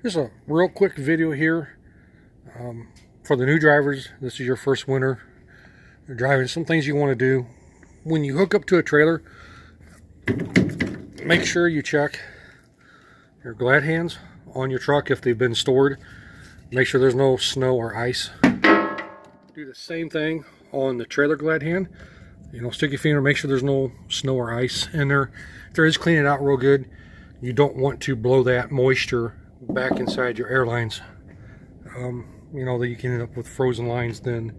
Just a real quick video here for the new drivers. This is your first winter. You're driving. Some things you want to do when you hook up to a trailer. Make sure you check your glad hands on your truck if they've been stored. Make sure there's no snow or ice. Do the same thing on the trailer glad hand. You know, stick your finger, make sure there's no snow or ice in there. If there is, clean it out real good. You don't want to blow that moisture back inside your airlines. You know, that you can end up with frozen lines then.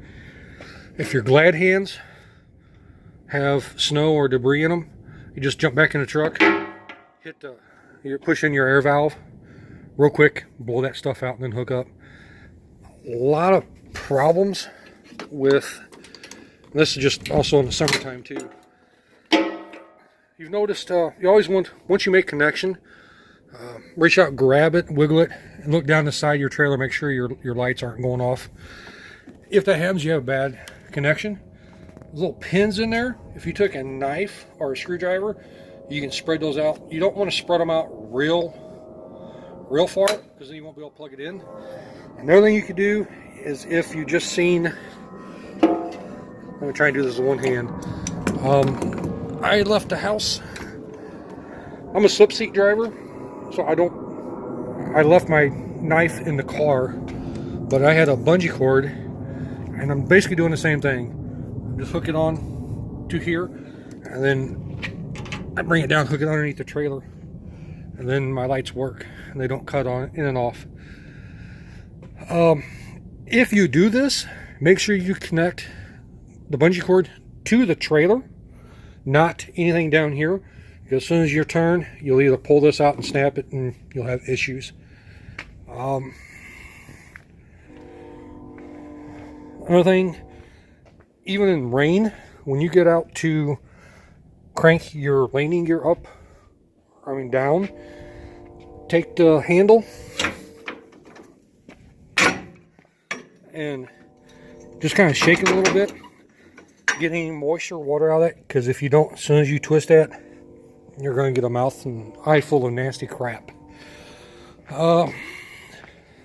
If your glad hands have snow or debris in them, you just jump back in the truck, you push in your air valve real quick, blow that stuff out, and then hook up. A lot of problems with this, is just also in the summertime too. You've noticed you always want, once you make connection, reach out, grab it, wiggle it, and look down the side of your trailer, make sure your lights aren't going off. If that happens, you have a bad connection. There's little pins in there. If you took a knife or a screwdriver, you can spread those out. You don't want to spread them out real far, because then you won't be able to plug it in. Another thing you could do is, if you just seen, let me try and do this with one hand. I left the house. I'm a slip seat driver, so I left my knife in the car, but I had a bungee cord, and I'm basically doing the same thing. I'm just hook it on to here, and then I bring it down, hook it underneath the trailer, and then my lights work, and they don't cut on in and off. If you do this, make sure you connect the bungee cord to the trailer, not anything down here, because as soon as you turn, you'll either pull this out and snap it, and you'll have issues. Another thing, even in rain, when you get out to crank your landing gear up, down, take the handle and just kind of shake it a little bit, get any moisture, water out of it, because if you don't, as soon as you twist that, you're going to get a mouth and eye full of nasty crap.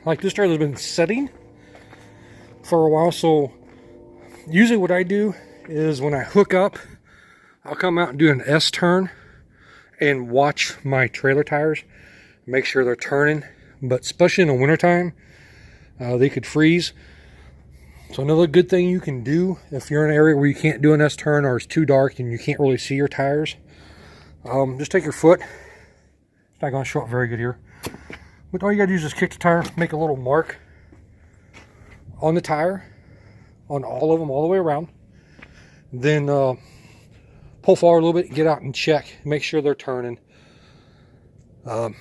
Like this trailer's been setting for a while, so usually what I do is when I hook up, I'll come out and do an S turn and watch my trailer tires, make sure they're turning. But especially in the wintertime, they could freeze. So another good thing you can do if you're in an area where you can't do an S turn, or it's too dark and you can't really see your tires, just take your foot. It's not going to show up very good here, but all you got to do is just kick the tire, make a little mark on the tire, on all of them, all the way around. Then pull forward a little bit, get out and check, make sure they're turning. Because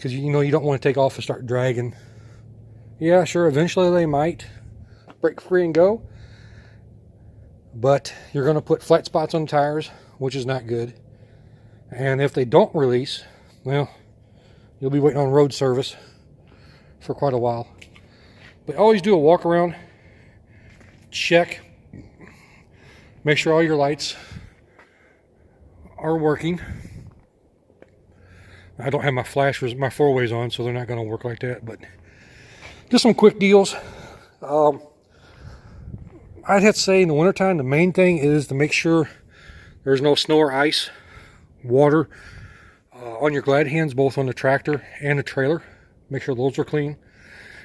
you know you don't want to take off and start dragging. Yeah, sure, eventually they might break free and go, but you're going to put flat spots on the tires, which is not good. And if they don't release, well, you'll be waiting on road service for quite a while. But always do a walk around, check, make sure all your lights are working. I don't have my flashers, my four-ways on, so they're not going to work like that, but just some quick deals. I'd have to say in the wintertime, the main thing is to make sure there's no snow or ice, water on your glad hands, both on the tractor and the trailer. Make sure those are clean.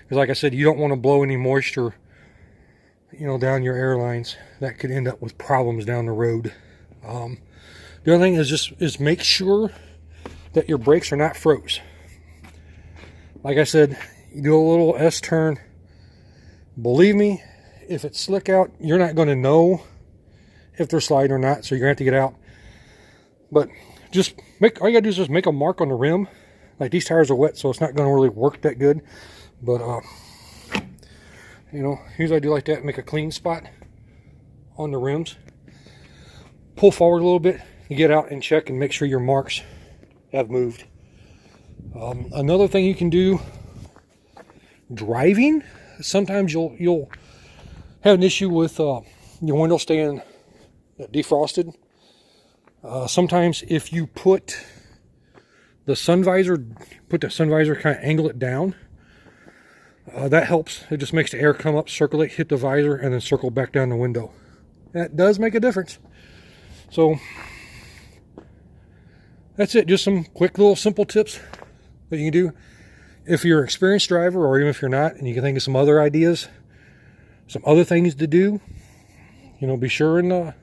Because like I said, you don't want to blow any moisture, you know, down your airlines. That could end up with problems down the road. The other thing is make sure that your brakes are not froze. Like I said, you do a little S turn. Believe me, if it's slick out, you're not going to know if they're sliding or not, so you're going to have to get out. But just all you got to do is just make a mark on the rim. Like, these tires are wet, so it's not going to really work that good. But, you know, usually I do like that, make a clean spot on the rims. Pull forward a little bit, and get out and check and make sure your marks have moved. Another thing you can do driving, sometimes you'll have an issue with your window staying defrosted. Sometimes if you put the sun visor, put the sun visor, kind of angle it down. That helps. It just makes the air come up, circulate, hit the visor, and then circle back down the window. That does make a difference. So that's it. Just some quick little simple tips that you can do. If you're an experienced driver, or even if you're not, and you can think of some other ideas, some other things to do, you know, be sure and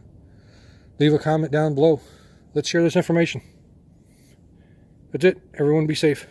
leave a comment down below. Let's share this information. That's it. Everyone be safe.